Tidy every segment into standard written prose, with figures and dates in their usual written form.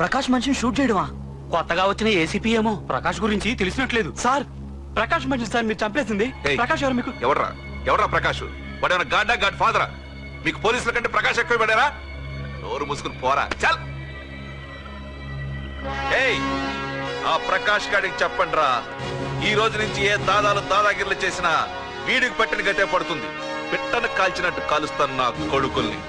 ప్రకాష్ మనిషిని షూట్ చేయడమా? కొత్తగా వచ్చిన ఏసీపీ ఏమో ప్రకాష్ గురించి తెలిసినట్లేదు. సార్ ప్రకాష్ మనిషి సార్ మీరు చంపేసింది. ప్రకాష్ ఎవరు మీకు? ఎవరా ప్రకాష్? వాడేమన్నా గాడ్ ఫాదరా? మీకు పోలీసుల కంటే ప్రకాష్ ఎక్కువ పడారా? నోరు మూసుకుని పోరా. చల్. ఏయ్, ఆ ప్రకాష్ గాడికి చెప్పండి రా, ఈ రోజు నుంచి ఏ దాదాగిర్లు చేసినా వీడికి పట్టిన గతే పడుతుంది. పిట్టను కాల్చినట్టు కాలుస్తాను నా కొడుకుల్ని.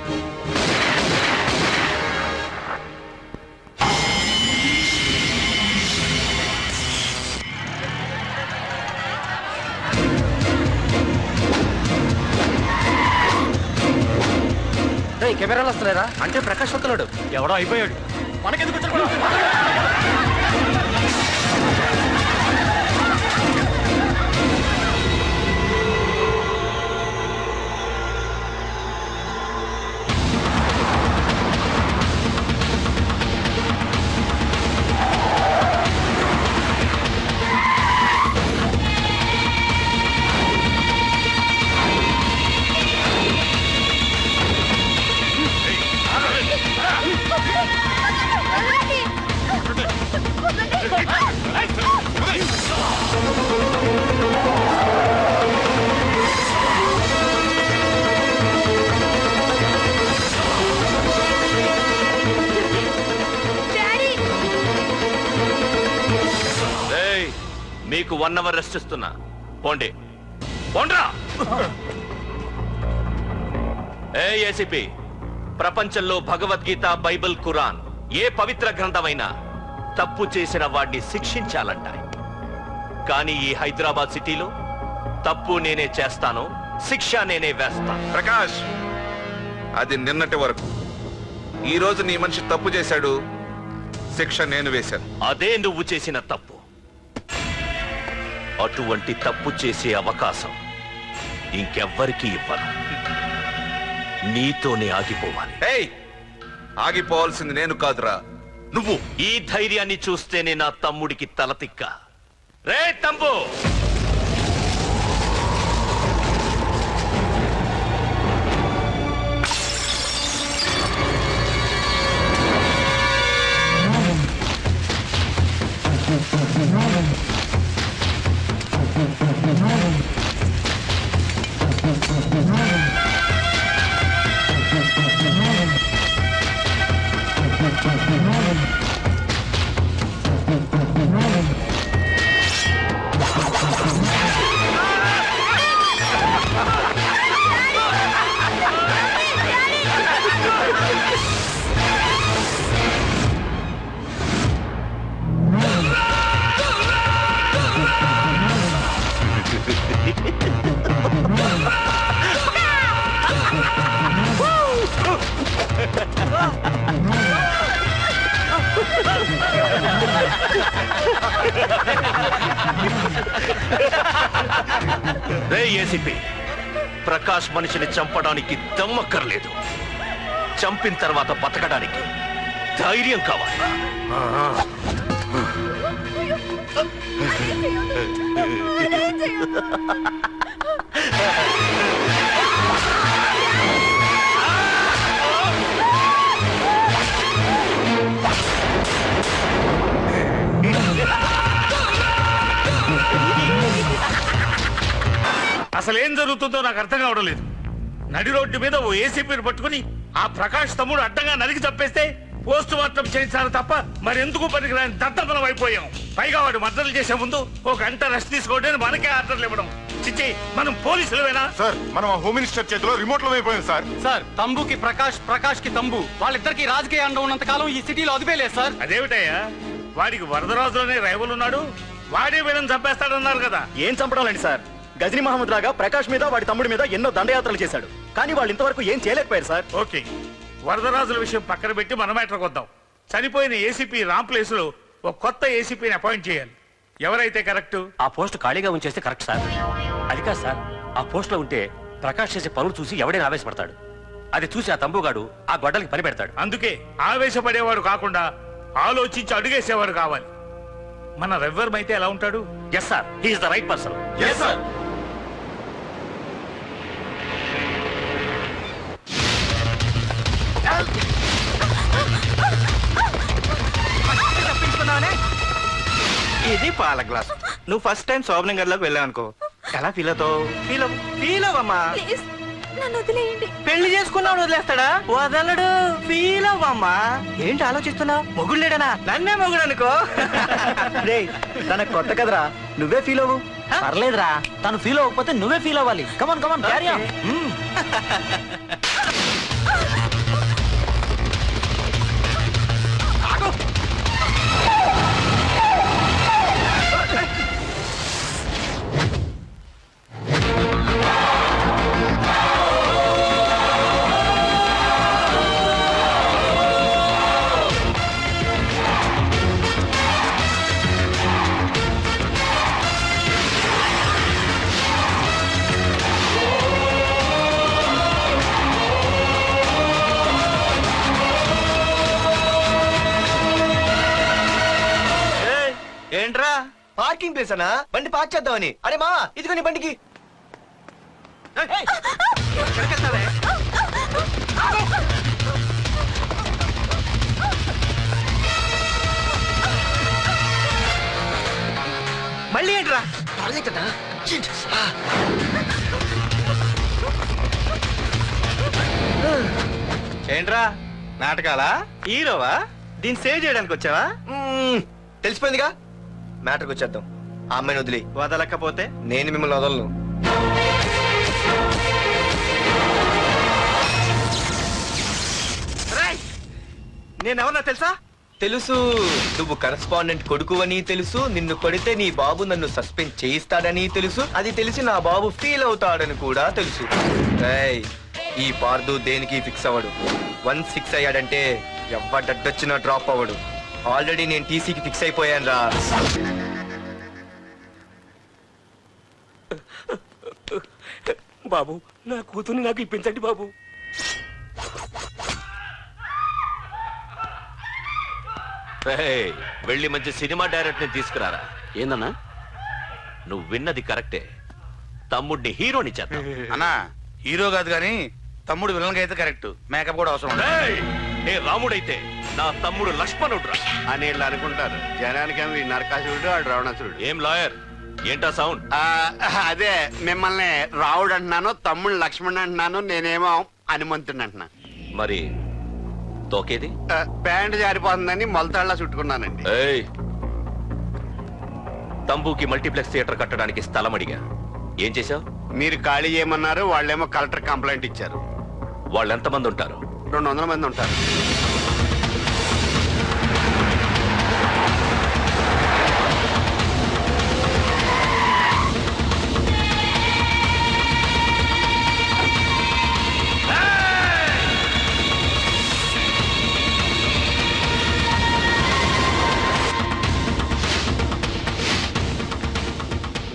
కెమెరాలు వస్తలేరా? అంటే ప్రకాష్ వస్తున్నాడు. ఎవడో అయిపోయాడు. మనకెందుకు వచ్చాడు? మీకు 1 అవర్ రెస్ట్ ఇస్తున్నా. పోండి పోండ్రా. ఏసీపీ, ప్రపంచంలో భగవద్గీత, బైబిల్, ఖురాన్ ఏ పవిత్ర గ్రంథమైనా తప్పు చేసిన వాడిని శిక్షించాలంట. కానీ ఈ హైదరాబాద్ సిటీలో తప్పు నేనే చేస్తాను, శిక్ష నేనే వేస్తాను. ప్రకాష్, అది నిన్నటి వరకు. ఈ రోజు నీ మనిషి తప్పు చేశాడు, శిక్ష నేను వేశాను. అదే నువ్వు చేసిన తప్పు. అటువంటి తప్పు చేసే అవకాశం ఇంకెవ్వరికీ ఇవ్వను. నీతోనే ఆగిపోవాలి. ఆగిపోవాల్సింది నేను కాదురా, నువ్వు. ఈ ధైర్యాన్ని చూస్తేనే నా తమ్ముడికి తలతిక్క. రే తమ్ము, రే ఏసీపీ, ప్రకాష్ మనిషిని చంపడానికి దమ్మక్కర్లేదు, చంపిన తర్వాత బతకడానికి ధైర్యం కావాలి. అసలేం జరుగుతుందో నాకు అర్థం కావడం లేదు. నడి రోడ్డు మీద ఓ ఏసీపీని పట్టుకుని ఆ ప్రకాష్ తమ్ముడు అడ్డంగా నరికి చంపేస్తే పోస్ట్ మార్టం చేయించాలి తప్ప మరెందుకు పనికిరాని దద్దమలం అయిపోయాం. పైగా వాడు మర్డర్లు చేసే ముందు ఒక గంట రెస్ట్ తీసుకోవడానికి మనకే ఆర్డర్లు ఇవ్వడం. చిచ్చి, మనం పోలీసులమేనా? సార్, మనం హోమ్ మినిస్టర్ చేతిలో రిమోట్ లో అయిపోయాం సార్. సార్, తంబుకి ప్రకాష్, ప్రకాష్ కి తంబు, వాళ్ళిద్దరికి రాజకీయ అండ ఉన్నంత కాలం ఈ సిటీలో అదిపేలేదు సార్. అదేమిటయ్యా, వాడికి వరదరాజులోనే రైవల్ ఉన్నాడు, వాడే వీళ్ళని చంపేస్తాడన్నారు కదా. ఏం చంపడాలండి సార్? గజనీ మహమ్మద్ లాగా ప్రకాష్ మీద వాడి తమ్ముడి మీద ఎన్నో దండయాత్రలు చేశాడు, కానీ వాళ్ళు ఇంతవరకు ఏం చేయలేకపోయారు సార్. ఓకే, వరదరాజుల విషయం పక్కన పెట్టి మన మ్యాటర్కి వద్దాం. చనిపోయిన ఏసీపీ రామ్ ప్లేస్ లో ఒక కొత్త ఏసీపీని అపాయింట్ చేయాలి. ఎవరైతే కరెక్ట్? ఆ పోస్ట్ ఖాళీగా ఉంచేస్తే కరెక్ట్ సార్. అది కాదు సార్, ఆ పోస్ట్ లో ఉంటే ప్రకాష్ చేసే పనులు చూసి ఎవడైనా ఆవేశపడతాడు. అది చూసి ఆ తంబుగాడు ఆ గొడ్డలకి పని పెడతాడు. అందుకే ఆవేశపడేవాడు కాకుండా ఆలోచించి అడుగేసేవాడు కావాలి. మన రెవ్వర్ అయితే ఎలా ఉంటాడు? Yes sir, he is the right person. Yes sir. పాల గ్లాస్. నువ్వు ఫస్ట్ టైం శోభనం గదిలోకి వెళ్ళావు అనుకో, ఎలా ఫీల్ అవుతావు? ఫీల్ అవ్వమ్మా. ప్లీజ్ నన్ను వదిలేయండి. పెళ్లి చేసుకున్నావు వదిలేస్తాడా? వదలడు. ఫీల్ అవ్వమ్మా. ఏంటి ఆలోచిస్తున్నావు? మొగుడు లేడనా? నన్నే మొగుడు అనుకో. రేయ్ తన కొత్త కదరా, నువ్వే ఫీల్ అవ్వు. పర్లేదురా, తను ఫీల్ అవ్వకపోతే నువ్వే ఫీల్ అవ్వాలి. Come on come on carry on. ఏంట్రా పార్కింగ్ ప్లేస్ అనా? బండి పార్క్ చేద్దామని. అరే మా ఇదిగో నీ బండికి. ఎక్కడికెళ్తావే? మళ్ళీ ఏంట్రా? ఏంట్రా నాటకాలా? హీరోవా? దీన్ని సేవ్ చేయడానికి వచ్చావా? తెలిసిపోయిందిగా, మ్యాటర్కి వచ్చేద్దాం. ఆ అమ్మాయిని వదిలి. వదలకపోతే నేను మిమ్మల్ని వదలను. నేనెవరన్నా తెలుసా? తెలుసు. నువ్వు కరెస్పాండెంట్ కొడుకు అని తెలుసు. నిన్ను కొడితే నీ బాబు నన్ను సస్పెండ్ చేయిస్తాడని తెలుసు. అది తెలిసి నా బాబు ఫీల్ అవుతాడని కూడా తెలుసు. ఏయ్, ఈ పార్దు దేనికి ఫిక్స్ అవ్వడు. 1-6 అయ్యాడంటే ఎవ్వడడ్డొచ్చినా డ్రాప్ అవ్వడు. ఆల్రెడీ నేను టీసీకి ఫిక్స్ అయిపోయాను రా. బాబు, నా కూతుర్ని నాకు ఇప్పించండి బాబు. ఏయ్, వెళ్ళి మంచి సినిమా డైరెక్ట్ ని తీసుకురారా. ఏందన్నా? నువ్వు విన్నది కరెక్టే. తమ్ముడిని హీరోని చేద్దాం. అన్నా, హీరో కాదు కానీ తమ్ముడు విలన్ అయితే కరెక్ట్. మేకప్ కూడా అవసరం ఉండదు. ఏయ్, నే రాముడైతే నా తమ్ముడు లక్ష్మణుడు రా. అని వీళ్ళు అనుకుంటారు. జనానికి నరకాసురుడు వాడు రావణాసురుడు. ఏం లాయర్, ఏంటా సౌండ్? అదే మిమ్మల్ని రావుడు అంటున్నాను, తమ్ముడు లక్ష్మణ్ అంటున్నాను, నేనేమో హనుమంతుడు అంటున్నాను. మరి తోకేది? ప్యాంట్ జారిపోతుందని మొలతాళ్ళ చుట్టుకున్నానండి. ఏయ్, తంబుకి మల్టీప్లెక్స్ థియేటర్ కట్టడానికి స్థలం అడిగా. ఏం చేశావు? మీరు ఖాళీ చేయమన్నారు, వాళ్ళేమో కలెక్టర్ కంప్లైంట్ ఇచ్చారు. వాళ్ళు ఎంతమంది ఉంటారు? 200 మంది ఉంటారు.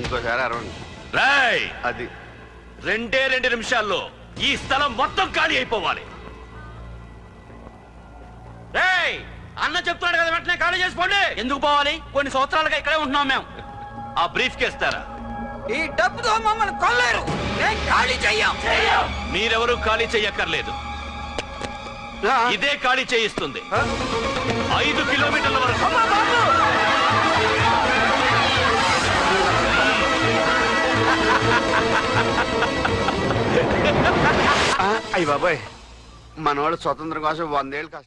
ఇంకోసారి అరవండి. రాయ్, అది 2 నిమిషాల్లో ఈ స్థలం మొత్తం ఖాళీ అయిపోవాలి. రేయ్, అన్న చెప్తున్నాడు కదా, వెంటనే ఖాళీ చేసుకోండి. ఎందుకు పోవాలి? కొన్ని సంవత్సరాలుగా ఇక్కడే ఉంటున్నాం మేము. ఆ బ్రీఫ్ కేస్తారా? ఈ డబ్బుతో మమ్మల్ని కొల్లేరు. నేను ఖాళీ చెయ్యం. మీరెవరూ ఖాళీ చెయ్యక్కర్లేదు. ఇదే ఖాళీ చేయిస్తుంది. 5 కిలోమీటర్ల వరకు. అయ్య బాబాయ్, మనవాడు స్వతంత్రం కోసం 100 ఏళ్ళు కష్టం.